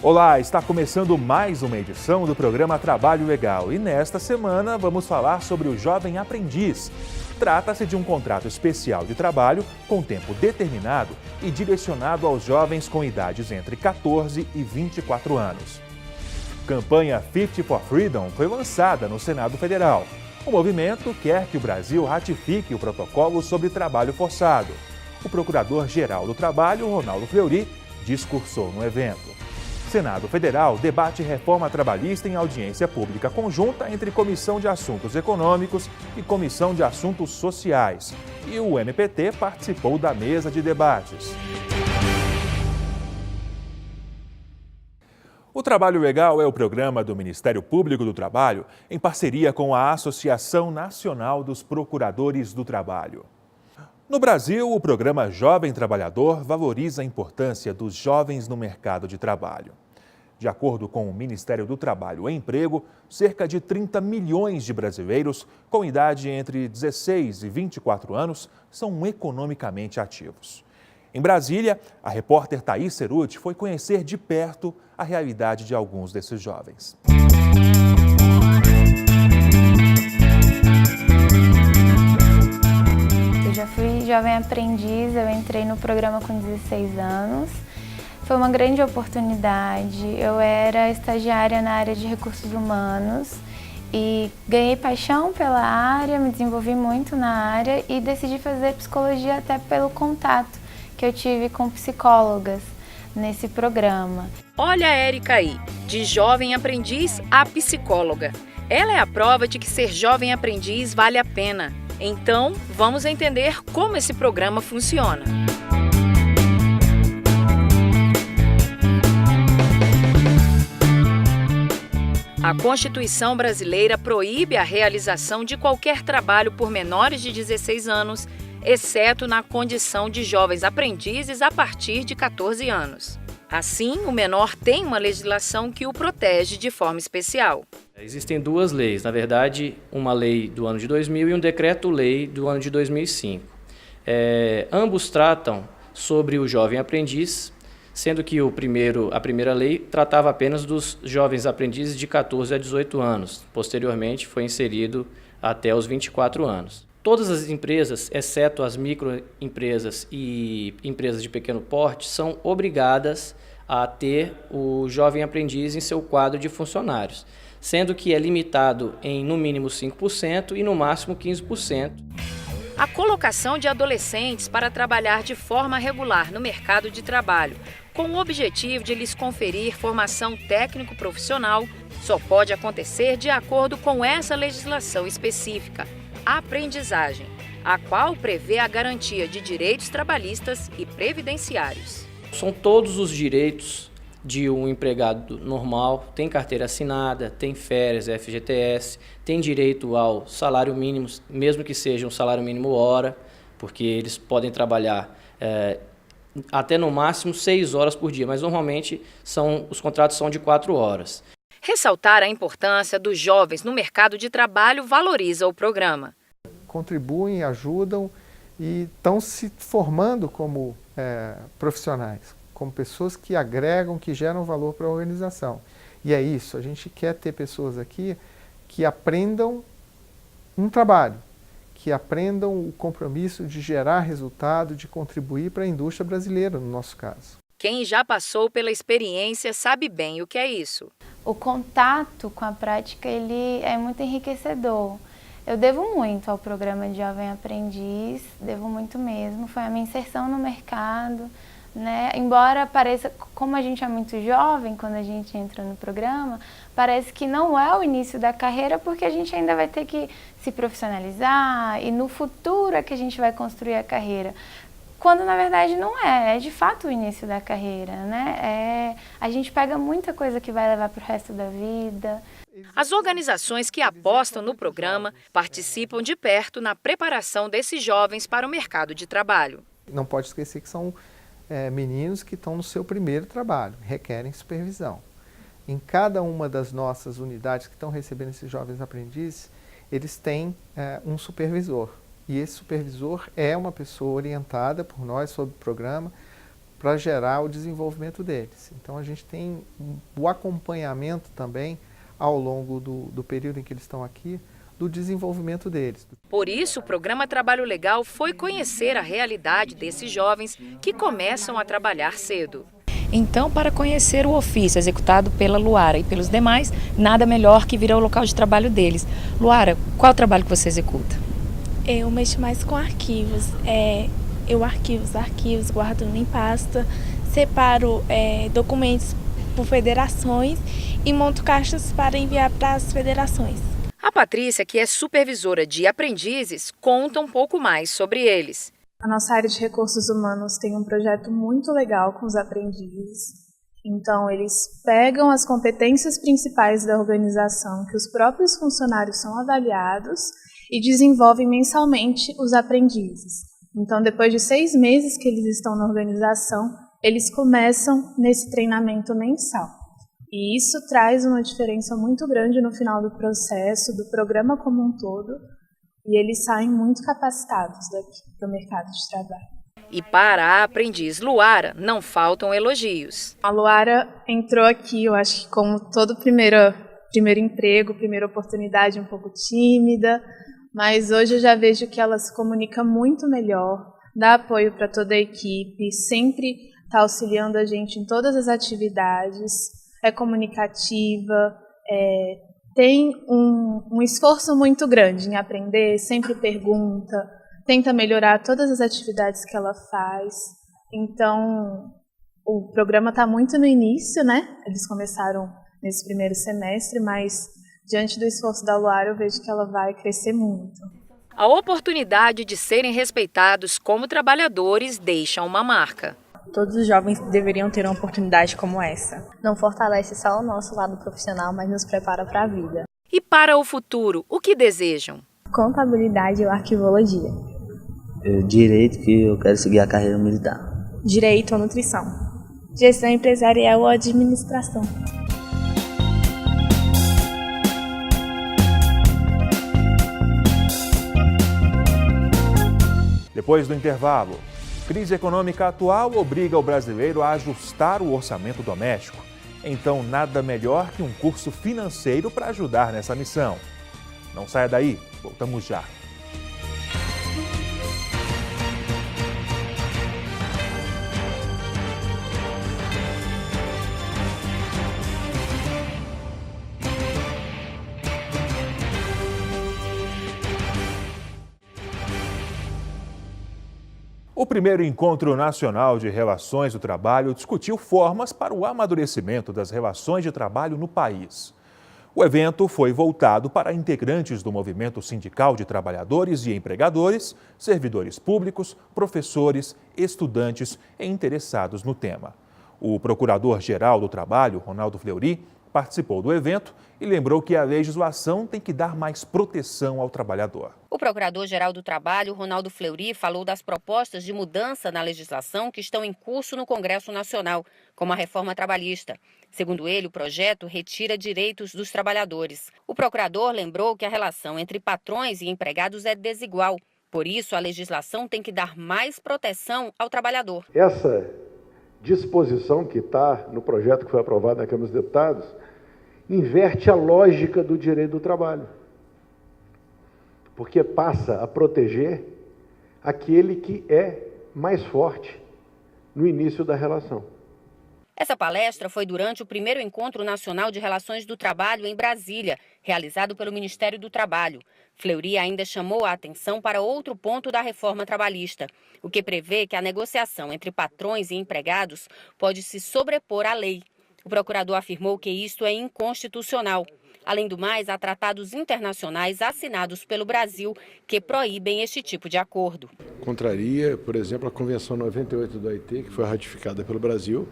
Olá, está começando mais uma edição do programa Trabalho Legal e nesta semana vamos falar sobre o Jovem Aprendiz. Trata-se de um contrato especial de trabalho com tempo determinado e direcionado aos jovens com idades entre 14 e 24 anos. Campanha Fit for Freedom foi lançada no Senado Federal. O movimento quer que o Brasil ratifique o protocolo sobre trabalho forçado. O Procurador-Geral do Trabalho, Ronaldo Fleury, discursou no evento. Senado Federal debate reforma trabalhista em audiência pública conjunta entre Comissão de Assuntos Econômicos e Comissão de Assuntos Sociais. E o MPT participou da mesa de debates. O Trabalho Legal é o programa do Ministério Público do Trabalho em parceria com a Associação Nacional dos Procuradores do Trabalho. No Brasil, o programa Jovem Trabalhador valoriza a importância dos jovens no mercado de trabalho. De acordo com o Ministério do Trabalho e Emprego, cerca de 30 milhões de brasileiros com idade entre 16 e 24 anos são economicamente ativos. Em Brasília, a repórter Thaís Cerutti foi conhecer de perto a realidade de alguns desses jovens. Eu já fui jovem aprendiz, eu entrei no programa com 16 anos. Foi uma grande oportunidade. Eu era estagiária na área de recursos humanos e ganhei paixão pela área, me desenvolvi muito na área e decidi fazer psicologia até pelo contato que eu tive com psicólogas nesse programa. Olha a Érica aí, de jovem aprendiz a psicóloga. Ela é a prova de que ser jovem aprendiz vale a pena. Então, vamos entender como esse programa funciona. A Constituição brasileira proíbe a realização de qualquer trabalho por menores de 16 anos, exceto na condição de jovens aprendizes a partir de 14 anos. Assim, o menor tem uma legislação que o protege de forma especial. Existem duas leis, na verdade, uma lei do ano de 2000 e um decreto-lei do ano de 2005. Ambos tratam sobre o jovem aprendiz, sendo que a primeira lei tratava apenas dos jovens aprendizes de 14 a 18 anos. Posteriormente, foi inserido até os 24 anos. Todas as empresas, exceto as microempresas e empresas de pequeno porte, são obrigadas a ter o jovem aprendiz em seu quadro de funcionários, sendo que é limitado em no mínimo 5% e no máximo 15%. A colocação de adolescentes para trabalhar de forma regular no mercado de trabalho, com o objetivo de lhes conferir formação técnico-profissional, só pode acontecer de acordo com essa legislação específica, a aprendizagem, a qual prevê a garantia de direitos trabalhistas e previdenciários. São todos os direitos de um empregado normal, tem carteira assinada, tem férias, FGTS, tem direito ao salário mínimo, mesmo que seja um salário mínimo hora, porque eles podem trabalhar até no máximo 6 horas por dia, mas normalmente os contratos são de 4 horas. Ressaltar a importância dos jovens no mercado de trabalho valoriza o programa. Contribuem, ajudam e estão se formando como profissionais, como pessoas que agregam, que geram valor para a organização. E é isso, a gente quer ter pessoas aqui que aprendam um trabalho, que aprendam o compromisso de gerar resultado, de contribuir para a indústria brasileira, no nosso caso. Quem já passou pela experiência sabe bem o que é isso. O contato com a prática ele é muito enriquecedor. Eu devo muito ao programa de Jovem Aprendiz, devo muito mesmo. Foi a minha inserção no mercado, né? Embora pareça, como a gente é muito jovem quando a gente entra no programa, parece que não é o início da carreira porque a gente ainda vai ter que se profissionalizar e no futuro é que a gente vai construir a carreira. Quando na verdade não é de fato o início da carreira, né? A gente pega muita coisa que vai levar para o resto da vida. As organizações que apostam no programa participam de perto na preparação desses jovens para o mercado de trabalho. Não pode esquecer que são meninos que estão no seu primeiro trabalho, requerem supervisão. Em cada uma das nossas unidades que estão recebendo esses jovens aprendizes, eles têm um supervisor. E esse supervisor é uma pessoa orientada por nós sobre o programa para gerar o desenvolvimento deles. Então a gente tem o acompanhamento também ao longo do período em que eles estão aqui, do desenvolvimento deles. Por isso, o programa Trabalho Legal foi conhecer a realidade desses jovens que começam a trabalhar cedo. Então, para conhecer o ofício executado pela Luara e pelos demais, nada melhor que vir ao local de trabalho deles. Luara, qual é o trabalho que você executa? Eu mexo mais com arquivos. Eu arquivo os arquivos, guardo em pasta, separo documentos por federações e monto caixas para enviar para as federações. A Patrícia, que é supervisora de aprendizes, conta um pouco mais sobre eles. A nossa área de recursos humanos tem um projeto muito legal com os aprendizes. Então, eles pegam as competências principais da organização, que os próprios funcionários são avaliados, e desenvolvem mensalmente os aprendizes. Então, depois de 6 meses que eles estão na organização, eles começam nesse treinamento mensal. E isso traz uma diferença muito grande no final do processo, do programa como um todo, e eles saem muito capacitados daqui para o mercado de trabalho. E para a aprendiz Luara, não faltam elogios. A Luara entrou aqui, eu acho que como todo primeiro emprego, primeira oportunidade, um pouco tímida, mas hoje eu já vejo que ela se comunica muito melhor, dá apoio para toda a equipe, sempre está auxiliando a gente em todas as atividades, é comunicativa, tem um esforço muito grande em aprender, sempre pergunta, tenta melhorar todas as atividades que ela faz. Então, o programa está muito no início, né? Eles começaram nesse primeiro semestre, mas diante do esforço da Luara, eu vejo que ela vai crescer muito. A oportunidade de serem respeitados como trabalhadores deixa uma marca. Todos os jovens deveriam ter uma oportunidade como essa. Não fortalece só o nosso lado profissional, mas nos prepara para a vida. E para o futuro, o que desejam? Contabilidade ou arquivologia. Direito, que eu quero seguir a carreira militar. Direito ou nutrição. Gestão empresarial ou administração. Depois do intervalo, crise econômica atual obriga o brasileiro a ajustar o orçamento doméstico. Então, nada melhor que um curso financeiro para ajudar nessa missão. Não saia daí, voltamos já. O primeiro Encontro Nacional de Relações do Trabalho discutiu formas para o amadurecimento das relações de trabalho no país. O evento foi voltado para integrantes do movimento sindical de trabalhadores e empregadores, servidores públicos, professores, estudantes e interessados no tema. O Procurador-Geral do Trabalho, Ronaldo Fleury, participou do evento e lembrou que a legislação tem que dar mais proteção ao trabalhador. O Procurador-Geral do Trabalho, Ronaldo Fleury, falou das propostas de mudança na legislação que estão em curso no Congresso Nacional, como a reforma trabalhista. Segundo ele, o projeto retira direitos dos trabalhadores. O procurador lembrou que a relação entre patrões e empregados é desigual. Por isso, a legislação tem que dar mais proteção ao trabalhador. Essa disposição que está no projeto que foi aprovado na Câmara dos Deputados inverte a lógica do direito do trabalho, porque passa a proteger aquele que é mais forte no início da relação. Essa palestra foi durante o primeiro Encontro Nacional de Relações do Trabalho em Brasília, realizado pelo Ministério do Trabalho. Fleury ainda chamou a atenção para outro ponto da reforma trabalhista, o que prevê que a negociação entre patrões e empregados pode se sobrepor à lei. O procurador afirmou que isto é inconstitucional. Além do mais, há tratados internacionais assinados pelo Brasil que proíbem este tipo de acordo. Contraria, por exemplo, a Convenção 98 do OIT, que foi ratificada pelo Brasil,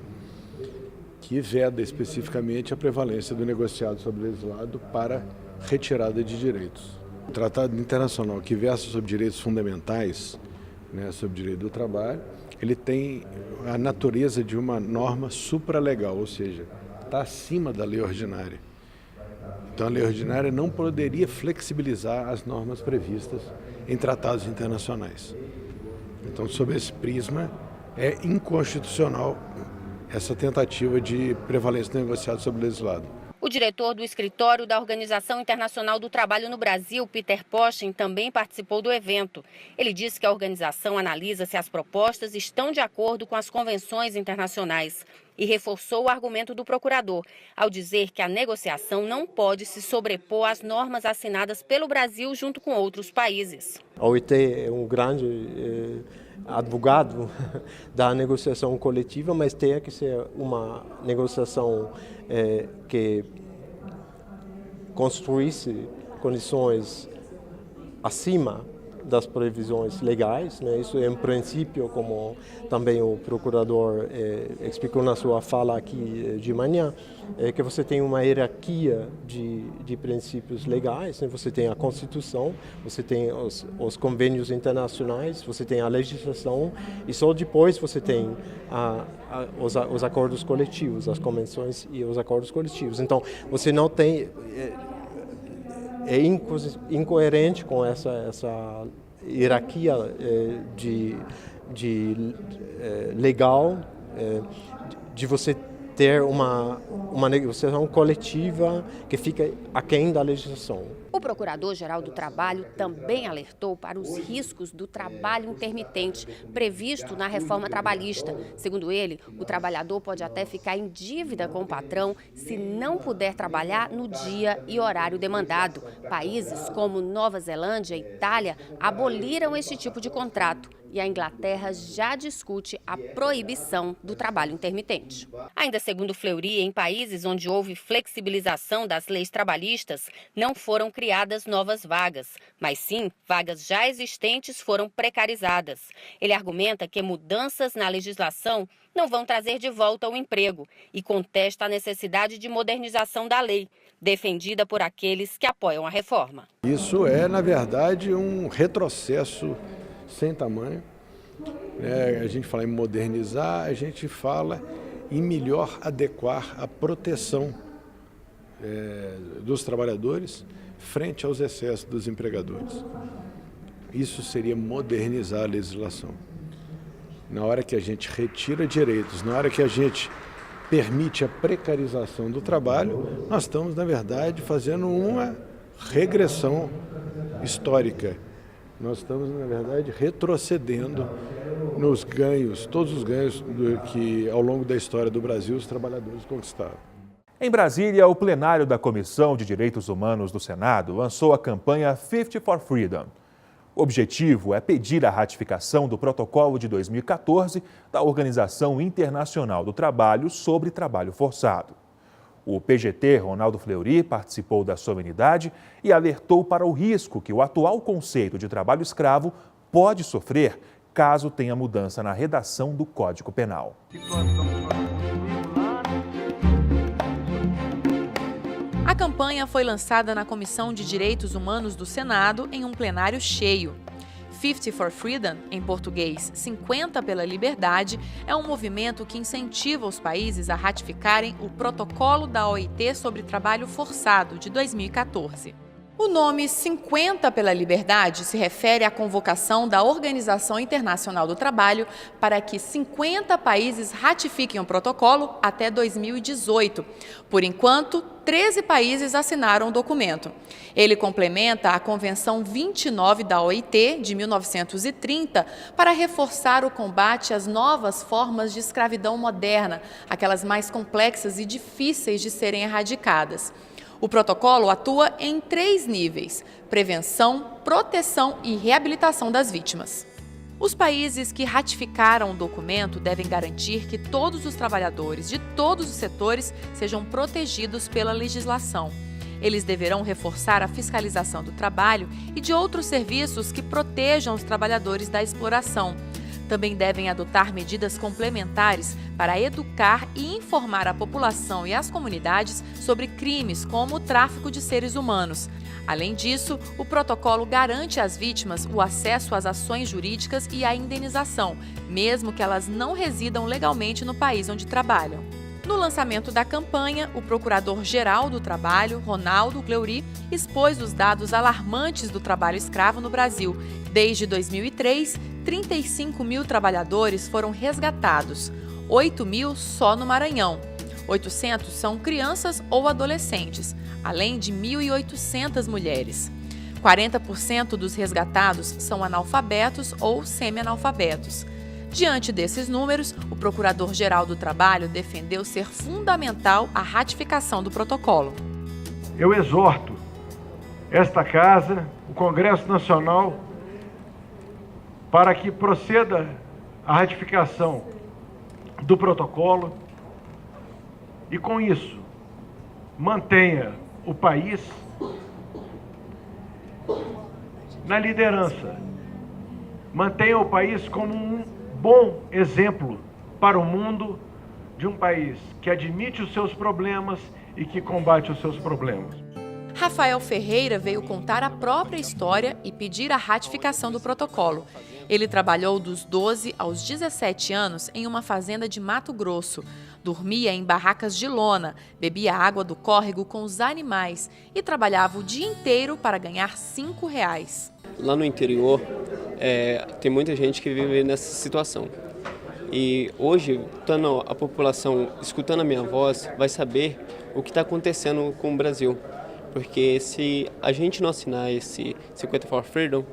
que veda especificamente a prevalência do negociado sobre legislado para retirada de direitos. O Tratado Internacional que versa sobre direitos fundamentais, sobre direito do trabalho, ele tem a natureza de uma norma supralegal, ou seja, está acima da lei ordinária. Então a lei ordinária não poderia flexibilizar as normas previstas em tratados internacionais. Então, sob esse prisma, é inconstitucional essa tentativa de prevalência do negociado sobre o legislado. O diretor do escritório da Organização Internacional do Trabalho no Brasil, Peter Postin, também participou do evento. Ele disse que a organização analisa se as propostas estão de acordo com as convenções internacionais e reforçou o argumento do procurador, ao dizer que a negociação não pode se sobrepor às normas assinadas pelo Brasil junto com outros países. A OIT é um grande advogado da negociação coletiva, mas tem que ser uma negociação que construísse condições acima das previsões legais, né? Isso é um princípio, como também o procurador explicou na sua fala aqui de manhã, que você tem uma hierarquia de princípios legais, né? Você tem a Constituição, você tem os convênios internacionais, você tem a legislação e só depois você tem os acordos coletivos, as convenções e os acordos coletivos. Então, você não tem... É incoerente com essa hierarquia legal de você ter uma negociação coletiva que fica aquém da legislação. O Procurador-Geral do Trabalho também alertou para os riscos do trabalho intermitente previsto na reforma trabalhista. Segundo ele, o trabalhador pode até ficar em dívida com o patrão se não puder trabalhar no dia e horário demandado. Países como Nova Zelândia e Itália aboliram este tipo de contrato. E a Inglaterra já discute a proibição do trabalho intermitente. Ainda segundo Fleury, em países onde houve flexibilização das leis trabalhistas, não foram criadas novas vagas, mas sim vagas já existentes foram precarizadas. Ele argumenta que mudanças na legislação não vão trazer de volta o emprego e contesta a necessidade de modernização da lei, defendida por aqueles que apoiam a reforma. Isso é, na verdade, um retrocesso sem tamanho. A gente fala em modernizar, a gente fala em melhor adequar a proteção dos trabalhadores frente aos excessos dos empregadores. Isso seria modernizar a legislação. Na hora que a gente retira direitos, na hora que a gente permite a precarização do trabalho, nós estamos, na verdade, fazendo uma regressão histórica. Nós estamos, na verdade, retrocedendo nos ganhos, todos os ganhos que, ao longo da história do Brasil, os trabalhadores conquistaram. Em Brasília, o plenário da Comissão de Direitos Humanos do Senado lançou a campanha 50 for Freedom. O objetivo é pedir a ratificação do protocolo de 2014 da Organização Internacional do Trabalho sobre trabalho forçado. O PGT, Ronaldo Fleury, participou da solenidade e alertou para o risco que o atual conceito de trabalho escravo pode sofrer caso tenha mudança na redação do Código Penal. A campanha foi lançada na Comissão de Direitos Humanos do Senado em um plenário cheio. 50 for Freedom, em português 50 pela Liberdade, é um movimento que incentiva os países a ratificarem o Protocolo da OIT sobre Trabalho Forçado, de 2014. O nome 50 pela Liberdade se refere à convocação da Organização Internacional do Trabalho para que 50 países ratifiquem o protocolo até 2018. Por enquanto, 13 países assinaram o documento. Ele complementa a Convenção 29 da OIT, de 1930, para reforçar o combate às novas formas de escravidão moderna, aquelas mais complexas e difíceis de serem erradicadas. O protocolo atua em 3 níveis: prevenção, proteção e reabilitação das vítimas. Os países que ratificaram o documento devem garantir que todos os trabalhadores de todos os setores sejam protegidos pela legislação. Eles deverão reforçar a fiscalização do trabalho e de outros serviços que protejam os trabalhadores da exploração. Também devem adotar medidas complementares para educar e informar a população e as comunidades sobre crimes como o tráfico de seres humanos. Além disso, o protocolo garante às vítimas o acesso às ações jurídicas e à indenização, mesmo que elas não residam legalmente no país onde trabalham. No lançamento da campanha, o Procurador-Geral do Trabalho, Ronaldo Gleury, expôs os dados alarmantes do trabalho escravo no Brasil. Desde 2003, 35 mil trabalhadores foram resgatados, 8 mil só no Maranhão. 800 são crianças ou adolescentes, além de 1.800 mulheres. 40% dos resgatados são analfabetos ou semi-analfabetos. Diante desses números, o Procurador-Geral do Trabalho defendeu ser fundamental a ratificação do protocolo. Eu exorto esta Casa, o Congresso Nacional, para que proceda a ratificação do protocolo e, com isso, mantenha o país na liderança, mantenha o país como um bom exemplo para o mundo de um país que admite os seus problemas e que combate os seus problemas. Rafael Ferreira veio contar a própria história e pedir a ratificação do protocolo. Ele trabalhou dos 12 aos 17 anos em uma fazenda de Mato Grosso. Dormia em barracas de lona, bebia água do córrego com os animais e trabalhava o dia inteiro para ganhar R$5. Lá no interior, tem muita gente que vive nessa situação. E hoje, estando a população escutando a minha voz, vai saber o que está acontecendo com o Brasil. Porque se a gente não assinar esse 50 for Freedom,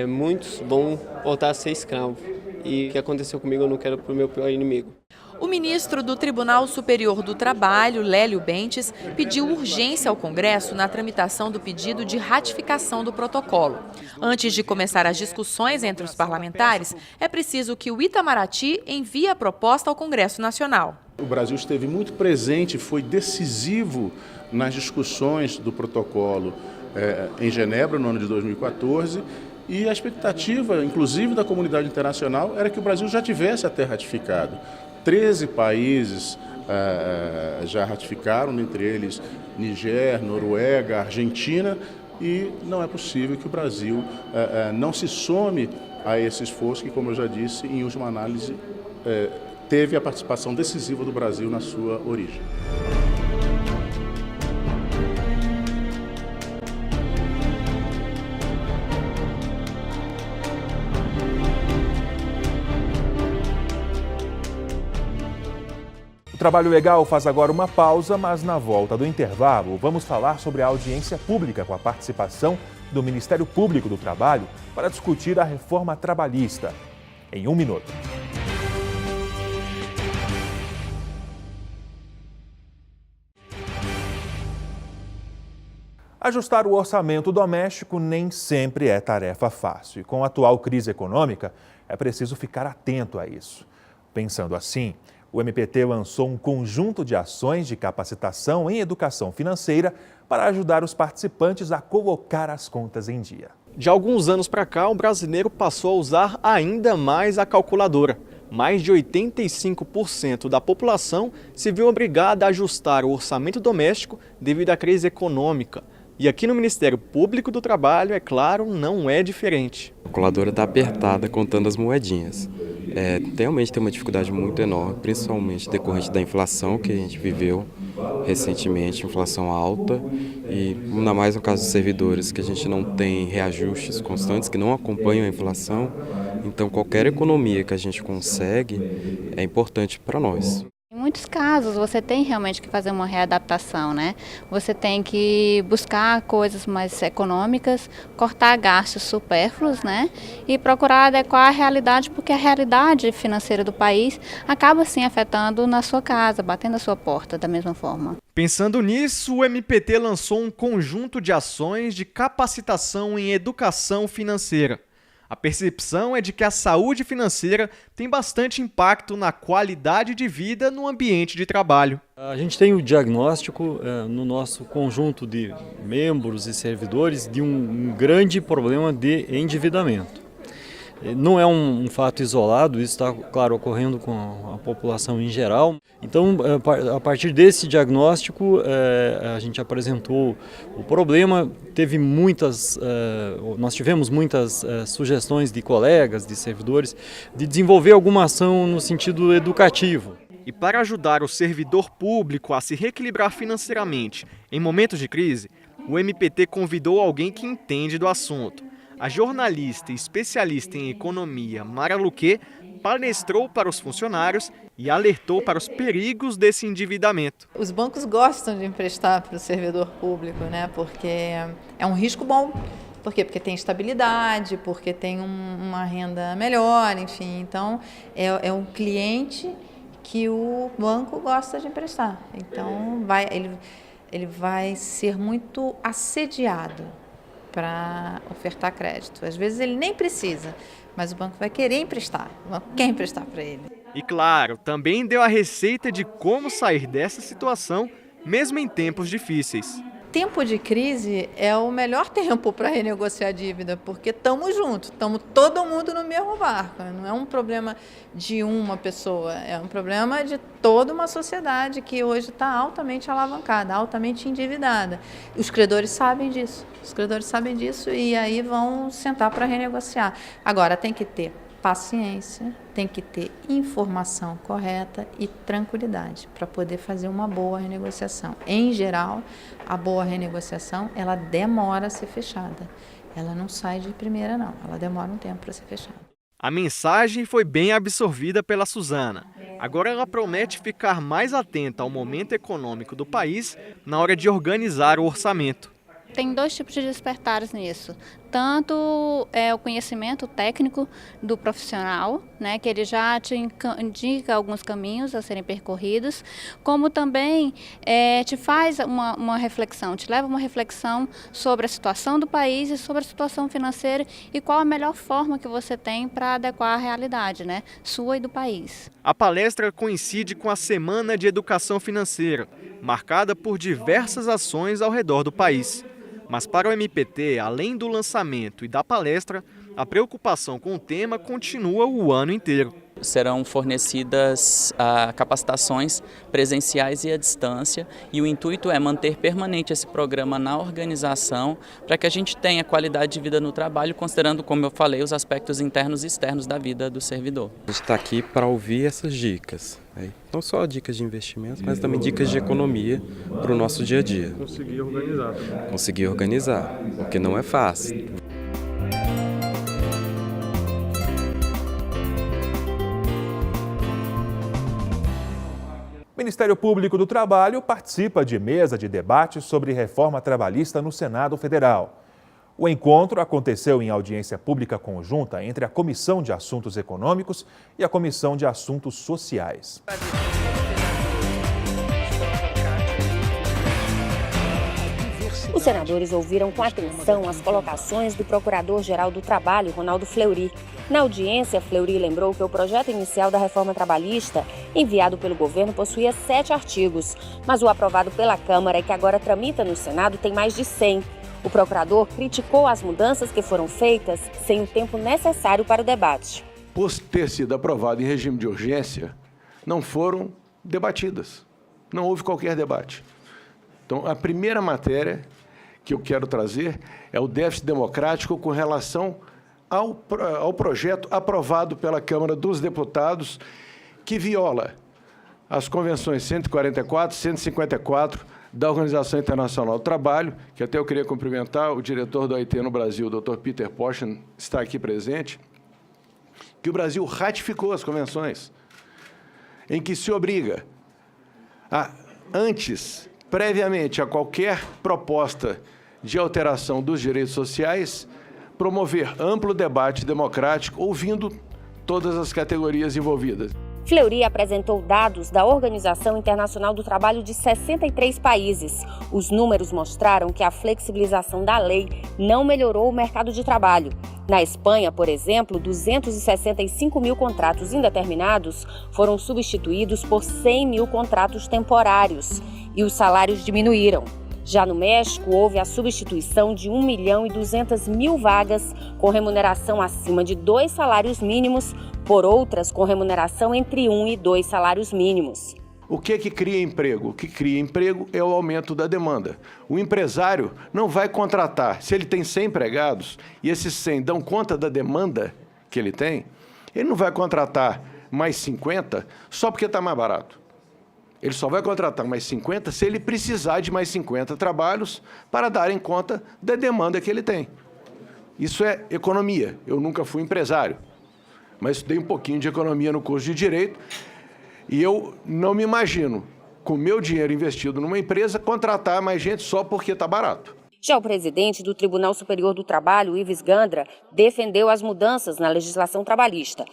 muitos vão voltar a ser escravos. E o que aconteceu comigo eu não quero para o meu pior inimigo. O ministro do Tribunal Superior do Trabalho, Lélio Bentes, pediu urgência ao Congresso na tramitação do pedido de ratificação do protocolo. Antes de começar as discussões entre os parlamentares, é preciso que o Itamaraty envie a proposta ao Congresso Nacional. O Brasil esteve muito presente, foi decisivo nas discussões do protocolo em Genebra, no ano de 2014, e a expectativa, inclusive da comunidade internacional, era que o Brasil já tivesse até ratificado. 13 países já ratificaram, dentre eles Niger, Noruega, Argentina, e não é possível que o Brasil não se some a esse esforço que, como eu já disse, em última análise, teve a participação decisiva do Brasil na sua origem. O Trabalho Legal faz agora uma pausa, mas na volta do intervalo vamos falar sobre a audiência pública com a participação do Ministério Público do Trabalho para discutir a reforma trabalhista. Em 1 minuto. Ajustar o orçamento doméstico nem sempre é tarefa fácil. E com a atual crise econômica, é preciso ficar atento a isso. Pensando assim, o MPT lançou um conjunto de ações de capacitação em educação financeira para ajudar os participantes a colocar as contas em dia. De alguns anos para cá, o brasileiro passou a usar ainda mais a calculadora. Mais de 85% da população se viu obrigada a ajustar o orçamento doméstico devido à crise econômica. E aqui no Ministério Público do Trabalho, é claro, não é diferente. A calculadora está apertada contando as moedinhas. Realmente tem uma dificuldade muito enorme, principalmente decorrente da inflação que a gente viveu recentemente, inflação alta, e ainda mais no caso dos servidores, que a gente não tem reajustes constantes, que não acompanham a inflação. Então qualquer economia que a gente consegue é importante para nós. Em muitos casos, você tem realmente que fazer uma readaptação, né? Você tem que buscar coisas mais econômicas, cortar gastos supérfluos, né? E procurar adequar a realidade, porque a realidade financeira do país acaba, sim, afetando na sua casa, batendo a sua porta da mesma forma. Pensando nisso, o MPT lançou um conjunto de ações de capacitação em educação financeira. A percepção é de que a saúde financeira tem bastante impacto na qualidade de vida no ambiente de trabalho. A gente tem o diagnóstico no nosso conjunto de membros e servidores de um grande problema de endividamento. Não é um fato isolado, isso está, claro, ocorrendo com a população em geral. Então, a partir desse diagnóstico, a gente apresentou o problema. Nós tivemos muitas sugestões de colegas, de servidores, de desenvolver alguma ação no sentido educativo. E para ajudar o servidor público a se reequilibrar financeiramente em momentos de crise, o MPT convidou alguém que entende do assunto. A jornalista e especialista em economia Mara Luque palestrou para os funcionários e alertou para os perigos desse endividamento. Os bancos gostam de emprestar para o servidor público, né? Porque é um risco bom. Por quê? Porque tem estabilidade, porque tem uma renda melhor, enfim. Então, é um cliente que o banco gosta de emprestar. Então, ele vai ser muito assediado para ofertar crédito. Às vezes ele nem precisa, mas o banco vai querer emprestar. O banco quer emprestar para ele. E claro, também deu a receita de como sair dessa situação, mesmo em tempos difíceis. Tempo de crise é o melhor tempo para renegociar a dívida, porque estamos juntos, estamos todo mundo no mesmo barco. Não é um problema de uma pessoa, é um problema de toda uma sociedade que hoje está altamente alavancada, altamente endividada. Os credores sabem disso, e aí vão sentar para renegociar. Agora, tem que ter paciência, tem que ter informação correta e tranquilidade para poder fazer uma boa renegociação. Em geral, a boa renegociação, ela demora a ser fechada. Ela não sai de primeira, não. Ela demora um tempo para ser fechada. A mensagem foi bem absorvida pela Suzana. Agora ela promete ficar mais atenta ao momento econômico do país na hora de organizar o orçamento. Tem dois tipos de despertares nisso. Tanto o conhecimento técnico do profissional, né, que ele já te indica alguns caminhos a serem percorridos, como também te faz uma reflexão, te leva a uma reflexão sobre a situação do país e sobre a situação financeira e qual a melhor forma que você tem para adequar à realidade, né, sua e do país. A palestra coincide com a Semana de Educação Financeira, marcada por diversas ações ao redor do país. Mas para o MPT, além do lançamento e da palestra, a preocupação com o tema continua o ano inteiro. Serão fornecidas capacitações presenciais e à distância, e o intuito é manter permanente esse programa na organização para que a gente tenha qualidade de vida no trabalho, considerando, como eu falei, os aspectos internos e externos da vida do servidor. A gente está aqui para ouvir essas dicas, né? Não só dicas de investimentos, mas também dicas de economia para o nosso dia a dia. Conseguir organizar também. Conseguir organizar, porque não é fácil. O Ministério Público do Trabalho participa de mesa de debate sobre reforma trabalhista no Senado Federal. O encontro aconteceu em audiência pública conjunta entre a Comissão de Assuntos Econômicos e a Comissão de Assuntos Sociais. Os senadores ouviram com atenção as colocações do Procurador-Geral do Trabalho, Ronaldo Fleury. Na audiência, Fleury lembrou que o projeto inicial da reforma trabalhista, enviado pelo governo, possuía 7 artigos, mas o aprovado pela Câmara e que agora tramita no Senado tem mais de 100. O procurador criticou as mudanças que foram feitas sem o tempo necessário para o debate. Por ter sido aprovado em regime de urgência, não foram debatidas. Não houve qualquer debate. Então, a primeira matéria que eu quero trazer é o déficit democrático com relação ao projeto aprovado pela Câmara dos Deputados, que viola as convenções 144 e 154 da Organização Internacional do Trabalho, que até eu queria cumprimentar o diretor da OIT no Brasil, o Dr. Peter Poschen, está aqui presente, que o Brasil ratificou as convenções, em que se obriga a, antes, previamente a qualquer proposta de alteração dos direitos sociais, promover amplo debate democrático, ouvindo todas as categorias envolvidas. Fleury apresentou dados da Organização Internacional do Trabalho de 63 países. Os números mostraram que a flexibilização da lei não melhorou o mercado de trabalho. Na Espanha, por exemplo, 265 mil contratos indeterminados foram substituídos por 100 mil contratos temporários e os salários diminuíram. Já no México, houve a substituição de 1.200.000 vagas com remuneração acima de 2 salários mínimos por outras com remuneração entre 1 e 2 salários mínimos. O que cria emprego? O que cria emprego é o aumento da demanda. O empresário não vai contratar. Se ele tem 100 empregados e esses 100 dão conta da demanda que ele tem, ele não vai contratar mais 50 só porque está mais barato. Ele só vai contratar mais 50 se ele precisar de mais 50 trabalhos para darem conta da demanda que ele tem. Isso é economia. Eu nunca fui empresário, mas estudei um pouquinho de economia no curso de Direito e eu não me imagino, com o meu dinheiro investido numa empresa, contratar mais gente só porque está barato. Já o presidente do Tribunal Superior do Trabalho, Ives Gandra, defendeu as mudanças na legislação trabalhista,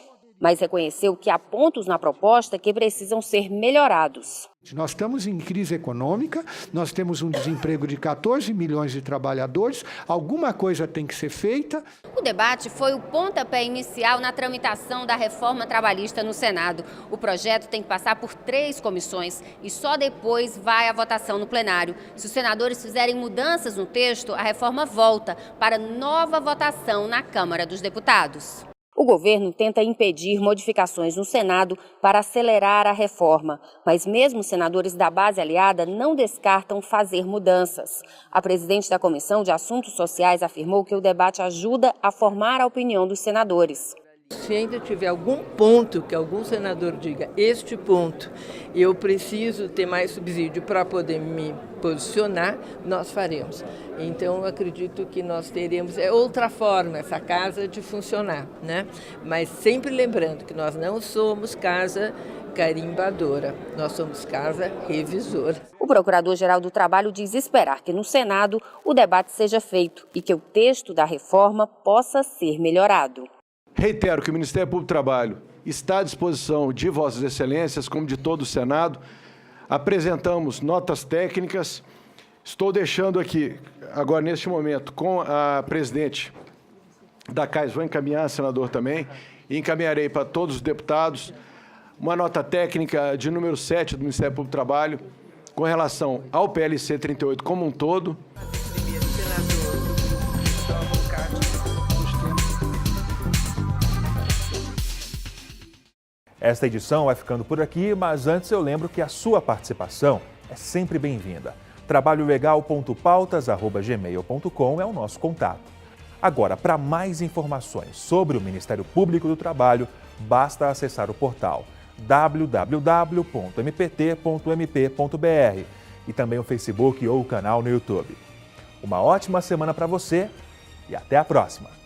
mas reconheceu que há pontos na proposta que precisam ser melhorados. Nós estamos em crise econômica, nós temos um desemprego de 14 milhões de trabalhadores, alguma coisa tem que ser feita. O debate foi o pontapé inicial na tramitação da reforma trabalhista no Senado. O projeto tem que passar por 3 comissões e só depois vai à votação no plenário. Se os senadores fizerem mudanças no texto, a reforma volta para nova votação na Câmara dos Deputados. O governo tenta impedir modificações no Senado para acelerar a reforma, mas mesmo os senadores da base aliada não descartam fazer mudanças. A presidente da Comissão de Assuntos Sociais afirmou que o debate ajuda a formar a opinião dos senadores. Se ainda tiver algum ponto que algum senador diga, este ponto eu preciso ter mais subsídio para poder me posicionar, nós faremos. Então, eu acredito que nós teremos outra forma, essa casa de funcionar, né? Mas sempre lembrando que nós não somos casa carimbadora, nós somos casa revisora. O Procurador-Geral do Trabalho diz esperar que no Senado o debate seja feito e que o texto da reforma possa ser melhorado. Reitero que o Ministério Público do Trabalho está à disposição de Vossas Excelências, como de todo o Senado. Apresentamos notas técnicas. Estou deixando aqui, agora neste momento, com a presidente da CAIS, vou encaminhar, senador, também, e encaminharei para todos os deputados uma nota técnica de número 7 do Ministério Público do Trabalho com relação ao PLC 38 como um todo. Esta edição vai ficando por aqui, mas antes eu lembro que a sua participação é sempre bem-vinda. trabalholegal.pautas@gmail.com é o nosso contato. Agora, para mais informações sobre o Ministério Público do Trabalho, basta acessar o portal www.mpt.mp.br e também o Facebook ou o canal no YouTube. Uma ótima semana para você e até a próxima!